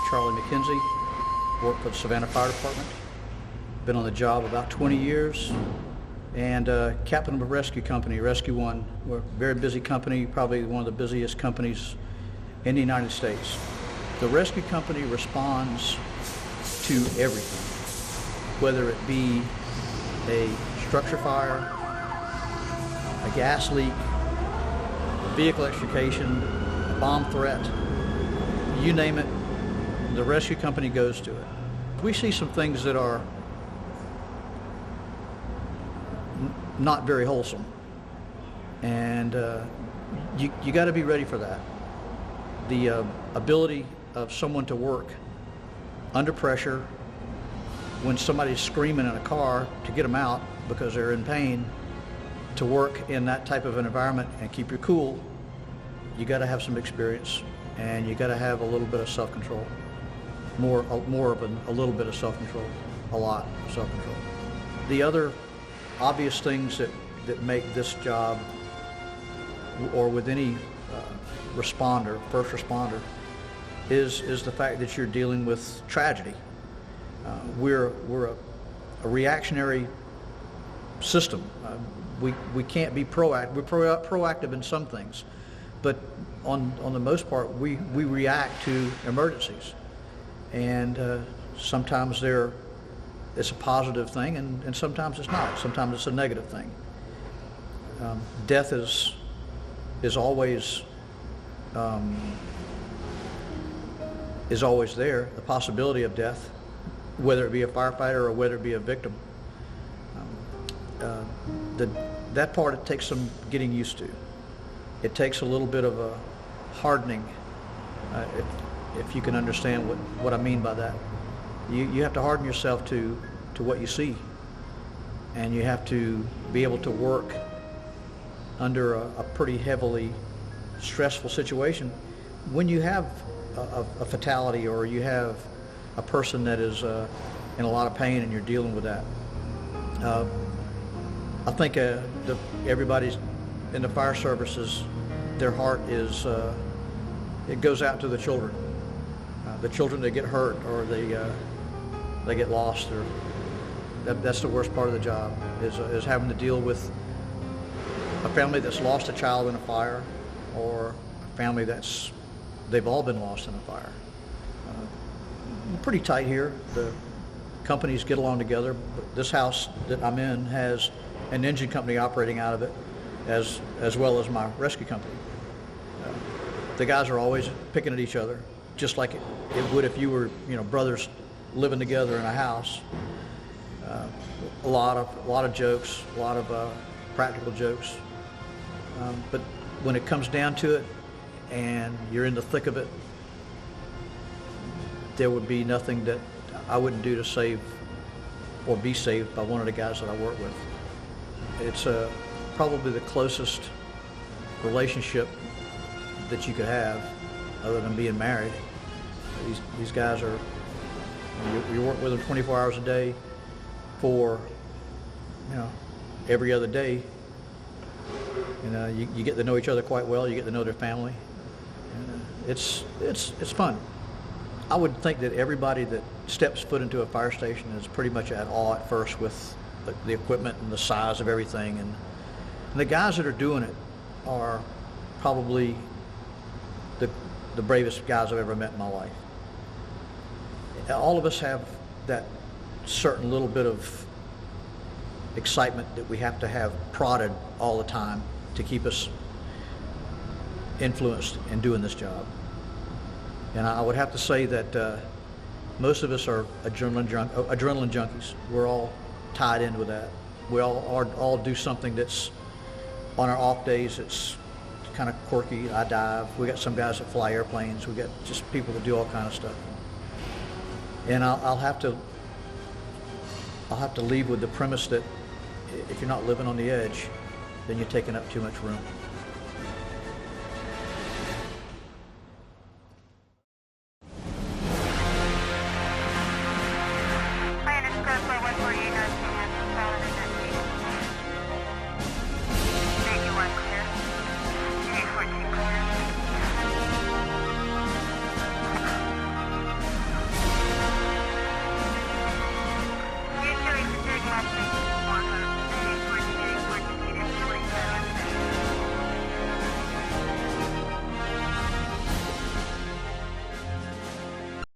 Charlie McKenzie, work for the Savannah Fire Department. Been on the job about 20 years, and captain of a rescue company, Rescue One. We're a very busy company, probably one of the busiest companies in the United States. The rescue company responds to everything, whether it be a structure fire, a gas leak, a vehicle extrication, a bomb threat, you name it, the rescue company goes to it. We see some things that are not very wholesome, and you got to be ready for that. The ability of someone to work under pressure when somebody's screaming in a car to get them out because they're in pain, to work in that type of an environment and keep your cool, you got to have some experience, and you got to have a little bit of self-control. More of a little bit of self-control, a lot of self-control. The other obvious things that make this job, or with any responder, first responder, is the fact that you're dealing with tragedy. We're a reactionary system. We can't be proactive. We're proactive in some things, but on the most part, we react to emergencies, and sometimes it's a positive thing, and sometimes it's not. Sometimes it's a negative thing. Death is always there. The possibility of death, whether it be a firefighter or whether it be a victim. That part, it takes some getting used to. It takes a little bit of a hardening, if you can understand what I mean by that. You have to harden yourself to what you see, and you have to be able to work under a pretty heavily stressful situation. When you have a fatality, or you have a person that is in a lot of pain and you're dealing with that, I think everybody's in the fire services, their heart is, it goes out to the children that get hurt, or they get lost, or that's the worst part of the job, is having to deal with a family that's lost a child in a fire, or a family they've all been lost in a fire. Pretty tight here. The companies get along together, but this house that I'm in has an engine company operating out of it, as well as my rescue company. The guys are always picking at each other, just like it would if you were, brothers living together in a house. A lot of jokes, a lot of practical jokes. But when it comes down to it, and you're in the thick of it, there would be nothing that I wouldn't do to save or be saved by one of the guys that I work with. It's probably the closest relationship that you could have, other than being married. These guys are, you work with them 24 hours a day for, every other day. You get to know each other quite well. You get to know their family. And it's fun. I would think that everybody that steps foot into a fire station is pretty much at awe at first with the equipment and the size of everything. And the guys that are doing it are probably the bravest guys I've ever met in my life. All of us have that certain little bit of excitement that we have to have prodded all the time to keep us influenced in doing this job. And I would have to say that most of us are adrenaline junkies. We're all tied in with that. We all do something that's on our off days. It's kind of quirky. I dive. We got some guys that fly airplanes. We got just people that do all kind of stuff. And I'll have to leave with the premise that if you're not living on the edge, then you're taking up too much room.